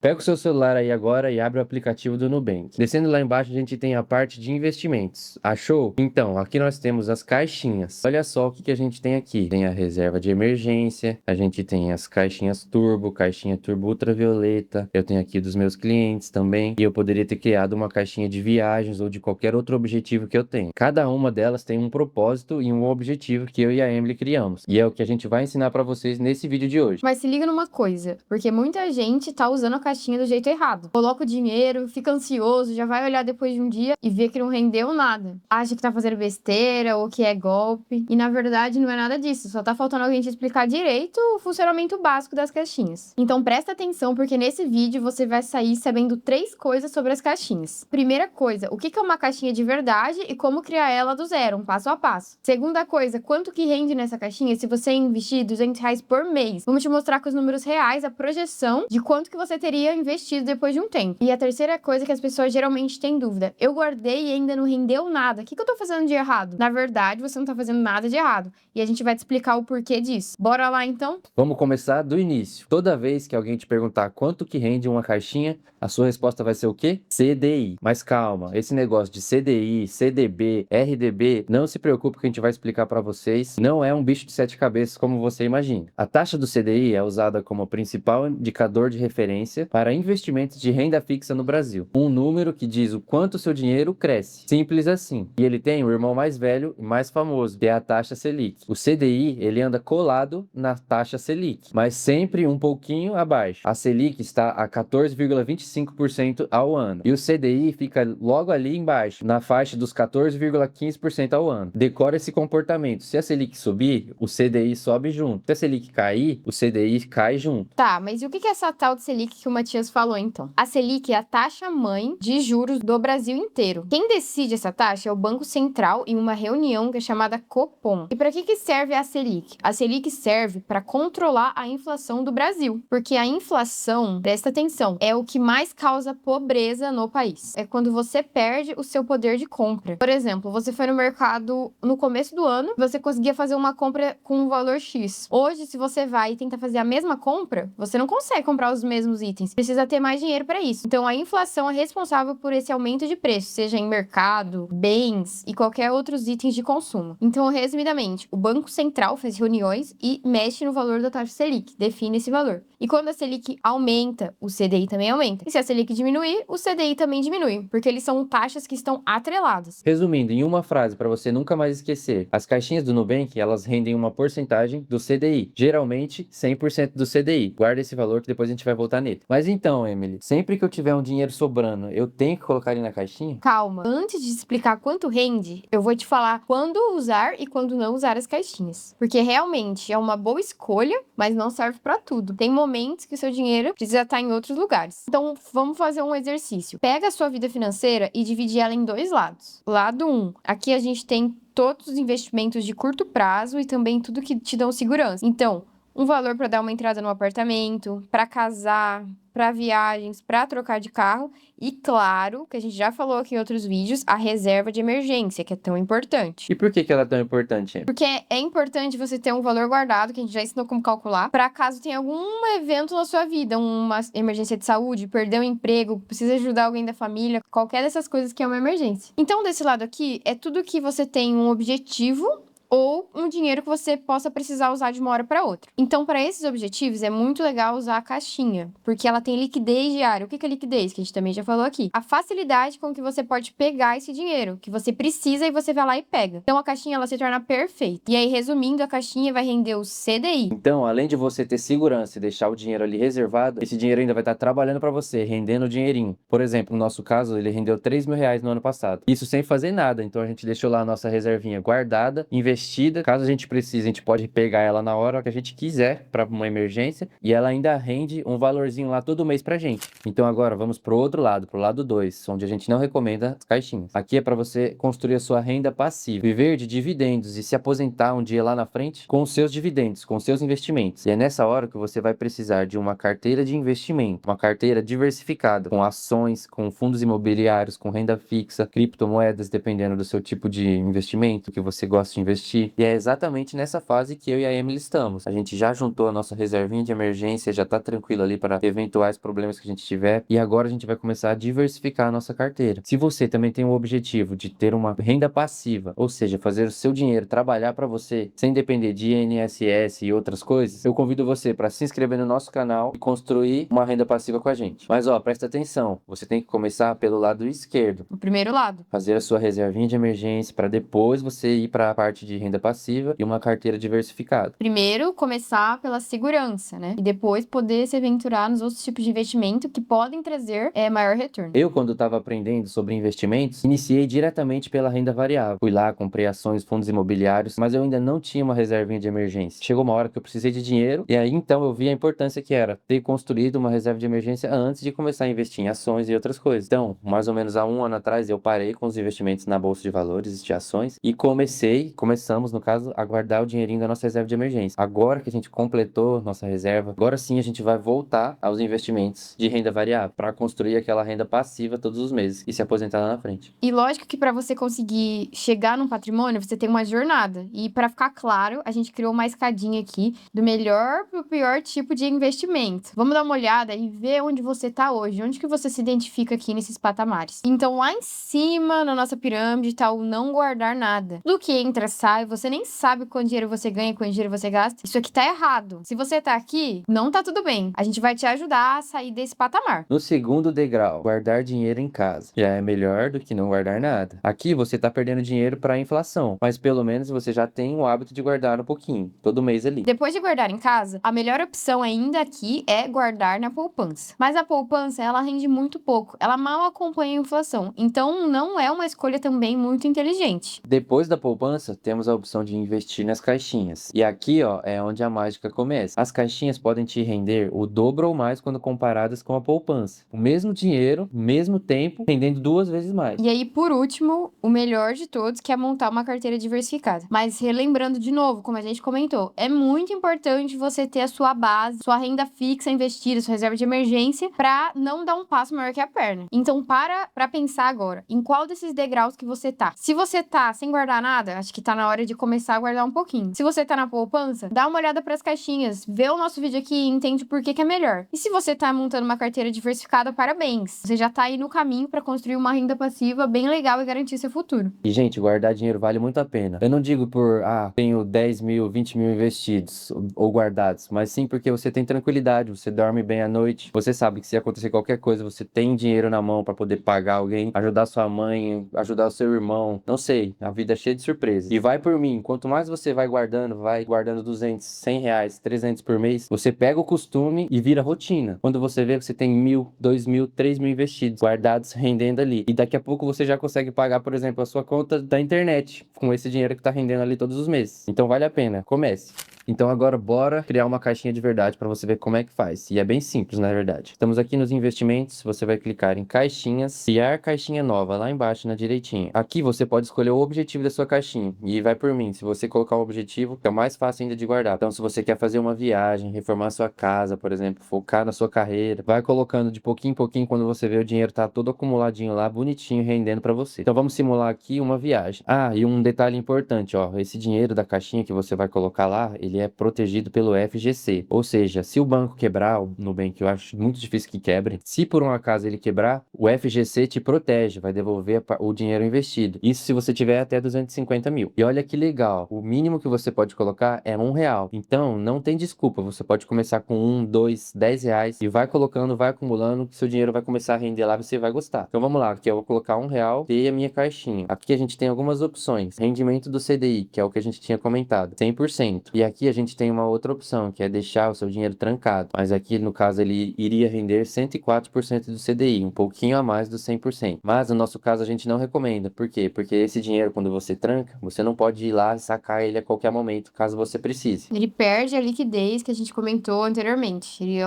Pega o seu celular aí agora e abre o aplicativo do Nubank. Descendo lá embaixo, a gente tem a parte de investimentos. Achou? Então, aqui nós temos as caixinhas. Olha só o que a gente tem aqui. Tem a reserva de emergência, a gente tem as caixinhas turbo, caixinha turbo ultravioleta. Eu tenho aqui dos meus clientes também. E eu poderia ter criado uma caixinha de viagens ou de qualquer outro objetivo que eu tenho. Cada uma delas tem um propósito e um objetivo que eu e a Emily criamos. E é o que a gente vai ensinar para vocês nesse vídeo de hoje. Mas se liga numa coisa, porque muita gente tá usando a caixinha do jeito errado. Coloca o dinheiro, fica ansioso, já vai olhar depois de um dia e vê que não rendeu nada. Acha que tá fazendo besteira ou que é golpe. E na verdade não é nada disso, só tá faltando alguém te explicar direito o funcionamento básico das caixinhas. Então presta atenção, porque nesse vídeo você vai sair sabendo 3 coisas sobre as caixinhas. Primeira coisa, o que é uma caixinha de verdade e como criar ela do zero, um passo a passo. Segunda coisa, quanto que rende nessa caixinha se você investir R$ 200 por mês. Vamos te mostrar com os números reais a projeção de quanto que você teria investido depois de um tempo. E a terceira coisa que as pessoas geralmente têm dúvida: eu guardei e ainda não rendeu nada, o que eu tô fazendo de errado? Na verdade, você não tá fazendo nada de errado, e a gente vai te explicar o porquê disso. Bora lá então? Vamos começar do início. Toda vez que alguém te perguntar quanto que rende uma caixinha, a sua resposta vai ser o quê? CDI. Mas calma, esse negócio de CDI, CDB, RDB, não se preocupe que a gente vai explicar para vocês. Não é um bicho de 7 cabeças como você imagina. A taxa do CDI é usada como principal indicador de referência para investimentos de renda fixa no Brasil. Um número que diz o quanto seu dinheiro cresce. Simples assim. E ele tem o irmão mais velho e mais famoso, que é a taxa Selic. O CDI, ele anda colado na taxa Selic, mas sempre um pouquinho abaixo. A Selic está a 14,25% ao ano. E o CDI fica logo ali embaixo, na faixa dos 14,15% ao ano. Decora esse comportamento. Se a Selic subir, o CDI sobe junto. Se a Selic cair, o CDI cai junto. Tá, mas e o que é essa tal de Selic que o Matias falou então? A Selic é a taxa mãe de juros do Brasil inteiro. Quem decide essa taxa é o Banco Central em uma reunião que é chamada Copom. E para que serve a Selic? A Selic serve para controlar a inflação do Brasil, porque a inflação, presta atenção, é o que mais causa pobreza no país. É quando você perde o seu poder de compra. Por exemplo, você foi no mercado no começo do ano, você conseguia fazer uma compra com um valor X. Hoje, se você vai e tenta fazer a mesma compra, você não consegue comprar os mesmos itens. Precisa ter mais dinheiro para isso. Então, a inflação é responsável por esse aumento de preço, seja em mercado, bens e qualquer outros itens de consumo. Então, resumidamente, o Banco Central faz reuniões e mexe no valor da taxa Selic, define esse valor. E quando a Selic aumenta, o CDI também aumenta. E se a Selic diminuir, o CDI também diminui, porque eles são taxas que estão atreladas. Resumindo, em uma frase para você nunca mais esquecer, as caixinhas do Nubank, elas rendem uma porcentagem do CDI, geralmente 100% do CDI. Guarda esse valor que depois a gente vai voltar nele. Mas então, Emily, sempre que eu tiver um dinheiro sobrando, eu tenho que colocar ele na caixinha? Calma, antes de explicar quanto rende, eu vou te falar quando usar e quando não usar as caixinhas. Porque realmente é uma boa escolha, mas não serve para tudo. Tem momentos que o seu dinheiro precisa estar em outros lugares. Então, vamos fazer um exercício. Pega a sua vida financeira e divide ela em 2 lados. Lado 1, aqui a gente tem todos os investimentos de curto prazo e também tudo que te dão segurança. Então, um valor para dar uma entrada no apartamento, para casar, para viagens, para trocar de carro e, claro, que a gente já falou aqui em outros vídeos, a reserva de emergência, que é tão importante. E por que ela é tão importante, Emily? Porque é importante você ter um valor guardado, que a gente já ensinou como calcular, para caso tenha algum evento na sua vida, uma emergência de saúde, perder o emprego, precisa ajudar alguém da família, qualquer dessas coisas que é uma emergência. Então, desse lado aqui, é tudo que você tem um objetivo ou um dinheiro que você possa precisar usar de uma hora para outra. Então, para esses objetivos, é muito legal usar a caixinha, porque ela tem liquidez diária. O que é liquidez? Que a gente também já falou aqui. A facilidade com que você pode pegar esse dinheiro, que você precisa e você vai lá e pega. Então, a caixinha, ela se torna perfeita. E aí, resumindo, a caixinha vai render o CDI. Então, além de você ter segurança e deixar o dinheiro ali reservado, esse dinheiro ainda vai estar trabalhando para você, rendendo o dinheirinho. Por exemplo, no nosso caso, ele rendeu R$ 3.000 no ano passado. Isso sem fazer nada. Então, a gente deixou lá a nossa reservinha guardada, investida. Caso a gente precise, a gente pode pegar ela na hora que a gente quiser para uma emergência e ela ainda rende um valorzinho lá todo mês pra gente. Então agora vamos pro outro lado, pro lado 2, onde a gente não recomenda as caixinhas. Aqui é para você construir a sua renda passiva, viver de dividendos e se aposentar um dia lá na frente com os seus dividendos, com os seus investimentos. E é nessa hora que você vai precisar de uma carteira de investimento, uma carteira diversificada, com ações, com fundos imobiliários, com renda fixa, criptomoedas, dependendo do seu tipo de investimento que você gosta de investir. investir. E é exatamente nessa fase que eu e a Emily estamos. A gente já juntou a nossa reservinha de emergência, já tá tranquilo ali para eventuais problemas que a gente tiver. E agora a gente vai começar a diversificar a nossa carteira. Se você também tem o objetivo de ter uma renda passiva, ou seja, fazer o seu dinheiro trabalhar para você, sem depender de INSS e outras coisas, eu convido você para se inscrever no nosso canal e construir uma renda passiva com a gente. Mas ó, presta atenção, você tem que começar pelo lado esquerdo. O primeiro lado. Fazer a sua reservinha de emergência para depois você ir para a parte de renda passiva e uma carteira diversificada. Primeiro, começar pela segurança, né? E depois poder se aventurar nos outros tipos de investimento que podem trazer maior retorno. Eu, quando estava aprendendo sobre investimentos, iniciei diretamente pela renda variável. Fui lá, comprei ações, fundos imobiliários, mas eu ainda não tinha uma reservinha de emergência. Chegou uma hora que eu precisei de dinheiro e aí então eu vi a importância que era ter construído uma reserva de emergência antes de começar a investir em ações e outras coisas. Então, mais ou menos há um ano atrás, eu parei com os investimentos na bolsa de valores e de ações e começamos, no caso, a guardar o dinheirinho da nossa reserva de emergência. Agora que a gente completou nossa reserva, agora sim a gente vai voltar aos investimentos de renda variável para construir aquela renda passiva todos os meses e se aposentar lá na frente. E lógico que para você conseguir chegar num patrimônio, você tem uma jornada. E para ficar claro, a gente criou uma escadinha aqui do melhor pro pior tipo de investimento. Vamos dar uma olhada e ver onde você tá hoje, onde que você se identifica aqui nesses patamares. Então, lá em cima, na nossa pirâmide, tá o não guardar nada. Do que entra, sai, você nem sabe quanto dinheiro você ganha, quanto dinheiro você gasta. Isso aqui tá errado. Se você tá aqui, não tá tudo bem. A gente vai te ajudar a sair desse patamar. No segundo degrau, guardar dinheiro em casa. Já é melhor do que não guardar nada. Aqui você tá perdendo dinheiro para a inflação, mas pelo menos você já tem o hábito de guardar um pouquinho, todo mês ali. Depois de guardar em casa, a melhor opção ainda aqui é guardar na poupança. Mas a poupança, ela rende muito pouco. Ela mal acompanha a inflação. Então, não é uma escolha também muito inteligente. Depois da poupança, temos a opção de investir nas caixinhas. E aqui, ó, é onde a mágica começa. As caixinhas podem te render o dobro ou mais quando comparadas com a poupança. O mesmo dinheiro, o mesmo tempo, rendendo 2 vezes mais. E aí, por último, o melhor de todos, que é montar uma carteira diversificada. Mas relembrando de novo, como a gente comentou, é muito importante você ter a sua base, sua renda fixa investida, sua reserva de emergência, para não dar um passo maior que a perna. Então, para pensar agora, em qual desses degraus que você tá. Se você tá sem guardar nada, acho que tá na hora de começar a guardar um pouquinho. Se você tá na poupança, dá uma olhada para as caixinhas, vê o nosso vídeo aqui e entende por que é melhor. E se você tá montando uma carteira diversificada, parabéns. Você já tá aí no caminho para construir uma renda passiva bem legal e garantir seu futuro. E, gente, guardar dinheiro vale muito a pena. Eu não digo por, tenho 10 mil, 20 mil investidos ou guardados, mas sim porque você tem tranquilidade, você dorme bem à noite, você sabe que se acontecer qualquer coisa, você tem dinheiro na mão para poder pagar alguém, ajudar sua mãe, ajudar o seu irmão, não sei, a vida é cheia de surpresas. E vai por mim, quanto mais você vai guardando 200, 100 reais, 300 por mês, você pega o costume e vira rotina. Quando você vê que você tem 1.000, 2.000, 3.000 investidos, guardados, rendendo ali. E daqui a pouco você já consegue pagar, por exemplo, a sua conta da internet com esse dinheiro que tá rendendo ali todos os meses. Então vale a pena, comece. Então agora bora criar uma caixinha de verdade para você ver como é que faz. E é bem simples, na verdade. Estamos aqui nos investimentos, você vai clicar em caixinhas, criar caixinha nova lá embaixo na direitinha. Aqui você pode escolher o objetivo da sua caixinha. E vai por mim, se você colocar o objetivo, que é o mais fácil ainda de guardar. Então se você quer fazer uma viagem, reformar sua casa, por exemplo, focar na sua carreira, vai colocando de pouquinho em pouquinho quando você vê o dinheiro tá todo acumuladinho lá, bonitinho, rendendo para você. Então vamos simular aqui uma viagem. E um detalhe importante, ó, esse dinheiro da caixinha que você vai colocar lá, ele é protegido pelo FGC. Ou seja, se o banco quebrar, o Nubank, eu acho muito difícil que quebre, se por um acaso ele quebrar, o FGC te protege, vai devolver o dinheiro investido. Isso se você tiver até 250 mil. E olha que legal, o mínimo que você pode colocar é R$1. Então, não tem desculpa, você pode começar com 1, 2, 10 reais e vai colocando, vai acumulando, que seu dinheiro vai começar a render lá, você vai gostar. Então vamos lá, aqui eu vou colocar R$1 e a minha caixinha. Aqui a gente tem algumas opções. Rendimento do CDI, que é o que a gente tinha comentado, 100%. E aqui a gente tem uma outra opção, que é deixar o seu dinheiro trancado. Mas aqui, no caso, ele iria render 104% do CDI, um pouquinho a mais do 100%. Mas no nosso caso a gente não recomenda. Por quê? Porque esse dinheiro, quando você tranca, você não pode ir lá e sacar ele a qualquer momento, caso você precise. Ele perde a liquidez que a gente comentou anteriormente. Ele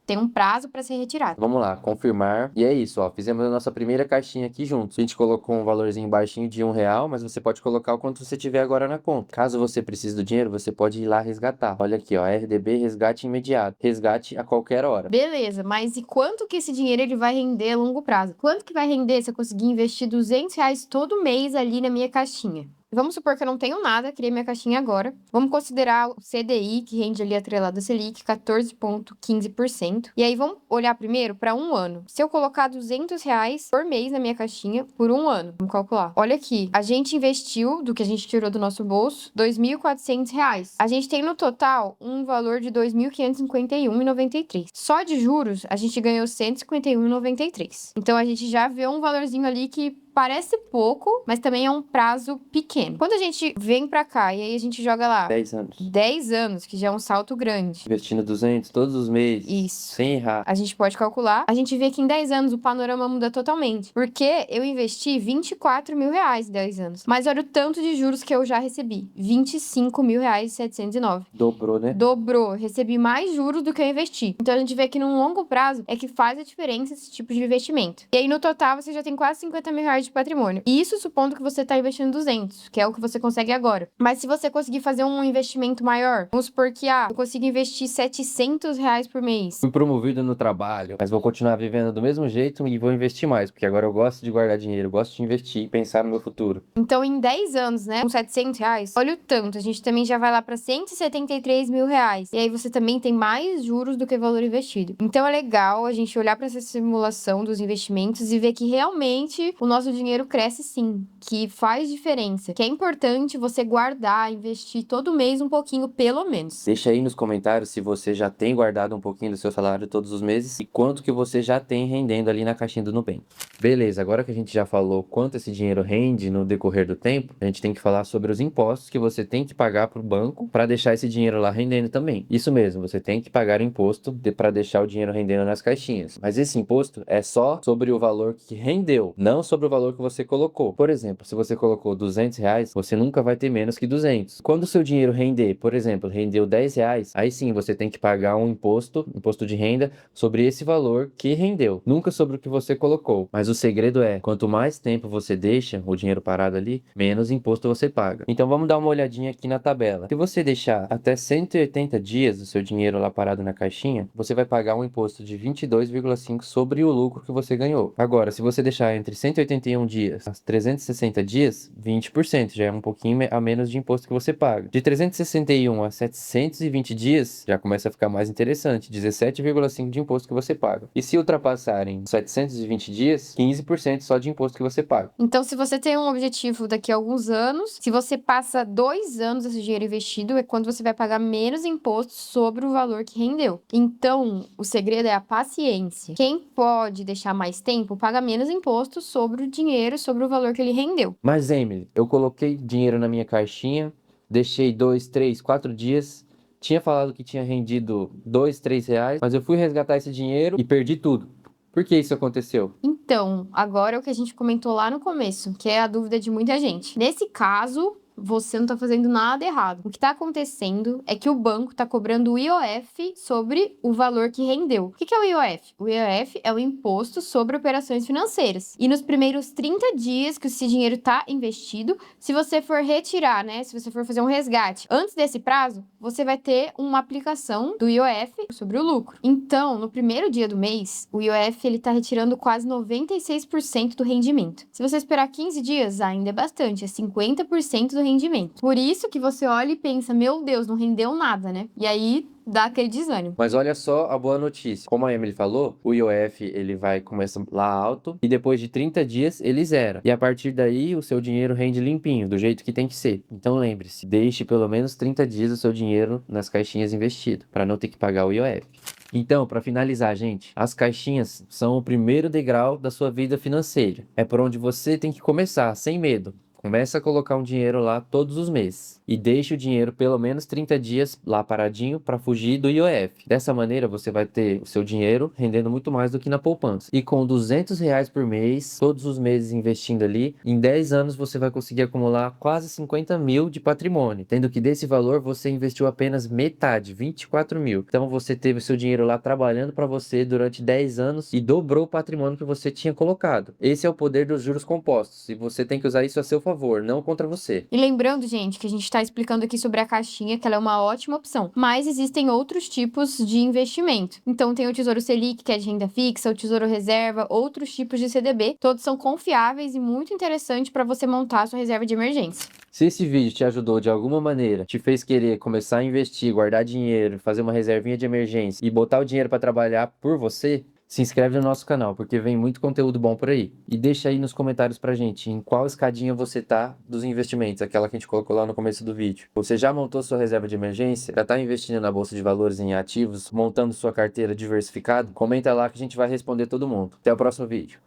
tem um prazo para ser retirado. Vamos lá, confirmar. E é isso, ó. Fizemos a nossa primeira caixinha aqui juntos. A gente colocou um valorzinho baixinho de R$1, mas você pode colocar o quanto você tiver agora na conta. Caso você precise do dinheiro, você pode ir lá resgatar. Olha aqui, ó. RDB, resgate imediato. Resgate a qualquer hora. Beleza, mas e quanto que esse dinheiro ele vai render a longo prazo? Quanto que vai render se eu conseguir investir R$200 todo mês ali na minha caixinha? Vamos supor que eu não tenho nada, criei minha caixinha agora. Vamos considerar o CDI, que rende ali atrelado a Selic, 14,15%. E aí vamos olhar primeiro para um ano. Se eu colocar R$ 200 por mês na minha caixinha por um ano, vamos calcular. Olha aqui, a gente investiu, do que a gente tirou do nosso bolso, R$ 2.400. A gente tem no total um valor de R$ 2.551,93. Só de juros, a gente ganhou R$ 151,93. Então a gente já vê um valorzinho ali que parece pouco, mas também é um prazo pequeno. Quando a gente vem pra cá e aí a gente joga lá 10 anos. 10 anos, que já é um salto grande. Investindo 200 todos os meses. Isso. Sem errar. A gente pode calcular. A gente vê que em 10 anos o panorama muda totalmente. Porque eu investi R$ 24 mil em 10 anos. Mas olha o tanto de juros que eu já recebi. R$ 25.709. Dobrou, né? Dobrou. Recebi mais juros do que eu investi. Então a gente vê que num longo prazo é que faz a diferença esse tipo de investimento. E aí no total você já tem quase R$ 50 mil de patrimônio. E isso supondo que você tá investindo 200, que é o que você consegue agora. Mas se você conseguir fazer um investimento maior, vamos supor que, eu consigo investir R$ 700 por mês. Fui promovido no trabalho, mas vou continuar vivendo do mesmo jeito e vou investir mais, porque agora eu gosto de guardar dinheiro, eu gosto de investir e pensar no meu futuro. Então, em 10 anos, né, com R$ 700, olha o tanto, a gente também já vai lá para R$ 173 mil. E aí você também tem mais juros do que valor investido. Então, é legal a gente olhar para essa simulação dos investimentos e ver que realmente o nosso dinheiro cresce sim, que faz diferença, que é importante você guardar, investir todo mês um pouquinho, pelo menos. Deixa aí nos comentários se você já tem guardado um pouquinho do seu salário todos os meses e quanto que você já tem rendendo ali na caixinha do Nubank. Beleza, agora que a gente já falou quanto esse dinheiro rende no decorrer do tempo, a gente tem que falar sobre os impostos que você tem que pagar para o banco para deixar esse dinheiro lá rendendo também. Isso mesmo, você tem que pagar imposto para deixar o dinheiro rendendo nas caixinhas. Mas esse imposto é só sobre o valor que rendeu, não sobre o valor que você colocou. Por exemplo, se você colocou R$ 200, você nunca vai ter menos que 200. Quando o seu dinheiro render, por exemplo, rendeu R$ 10, aí sim você tem que pagar um imposto de renda sobre esse valor que rendeu, nunca sobre o que você colocou. Mas o segredo é, quanto mais tempo você deixa o dinheiro parado ali, menos imposto você paga. Então vamos dar uma olhadinha aqui na tabela. Se você deixar até 180 dias o seu dinheiro lá parado na caixinha, você vai pagar um imposto de 22,5 sobre o lucro que você ganhou. Agora, se você deixar entre 181 dias a 360 dias, 20%, já é um pouquinho a menos de imposto que você paga. De 361 a 720 dias, já começa a ficar mais interessante, 17,5 de imposto que você paga. E se ultrapassarem 720 dias, 15% só de imposto que você paga. Então, se você tem um objetivo daqui a alguns anos, se você passa 2 anos esse dinheiro investido, é quando você vai pagar menos imposto sobre o valor que rendeu. Então, o segredo é a paciência. Quem pode deixar mais tempo, paga menos imposto sobre o dinheiro, sobre o valor que ele rendeu. Mas, Emily, eu coloquei dinheiro na minha caixinha, deixei 2, 3, 4 dias, tinha falado que tinha rendido R$ 2, R$ 3, mas eu fui resgatar esse dinheiro e perdi tudo. Por que isso aconteceu? Então, agora é o que a gente comentou lá no começo, que é a dúvida de muita gente. Nesse caso, você não tá fazendo nada errado. O que tá acontecendo é que o banco tá cobrando o IOF sobre o valor que rendeu. O que é o IOF? O IOF é o Imposto sobre Operações Financeiras. E nos primeiros 30 dias que esse dinheiro tá investido, se você for retirar, né, se você for fazer um resgate antes desse prazo, você vai ter uma aplicação do IOF sobre o lucro. Então, no primeiro dia do mês, o IOF ele tá retirando quase 96% do rendimento. Se você esperar 15 dias, ainda é bastante, é 50% do rendimento. Por isso que você olha e pensa, meu Deus, não rendeu nada, né? E aí dá aquele desânimo. Mas olha só a boa notícia. Como a Emily falou, o IOF ele vai começar lá alto e depois de 30 dias ele zera. E a partir daí o seu dinheiro rende limpinho, do jeito que tem que ser. Então lembre-se, deixe pelo menos 30 dias o seu dinheiro nas caixinhas investido, para não ter que pagar o IOF. Então, para finalizar, gente, as caixinhas são o primeiro degrau da sua vida financeira. É por onde você tem que começar, sem medo. Começa a colocar um dinheiro lá todos os meses e deixe o dinheiro pelo menos 30 dias lá paradinho para fugir do IOF. Dessa maneira você vai ter o seu dinheiro rendendo muito mais do que na poupança. E com R$ 200 por mês, todos os meses investindo ali, em 10 anos você vai conseguir acumular quase 50 mil de patrimônio, tendo que desse valor você investiu apenas metade, 24 mil. Então você teve o seu dinheiro lá trabalhando para você durante 10 anos e dobrou o patrimônio que você tinha colocado. Esse é o poder dos juros compostos e você tem que usar isso a seu favor. favor, não contra você. E lembrando, gente, que a gente está explicando aqui sobre a caixinha, que ela é uma ótima opção. Mas existem outros tipos de investimento. Então tem o Tesouro Selic, que é de renda fixa, o Tesouro Reserva, outros tipos de CDB. Todos são confiáveis e muito interessantes para você montar a sua reserva de emergência. Se esse vídeo te ajudou de alguma maneira, te fez querer começar a investir, guardar dinheiro, fazer uma reservinha de emergência e botar o dinheiro para trabalhar por você, se inscreve no nosso canal, porque vem muito conteúdo bom por aí. E deixa aí nos comentários pra gente em qual escadinha você tá dos investimentos, aquela que a gente colocou lá no começo do vídeo. Você já montou sua reserva de emergência? Já tá investindo na bolsa de valores em ativos, montando sua carteira diversificada? Comenta lá que a gente vai responder todo mundo. Até o próximo vídeo.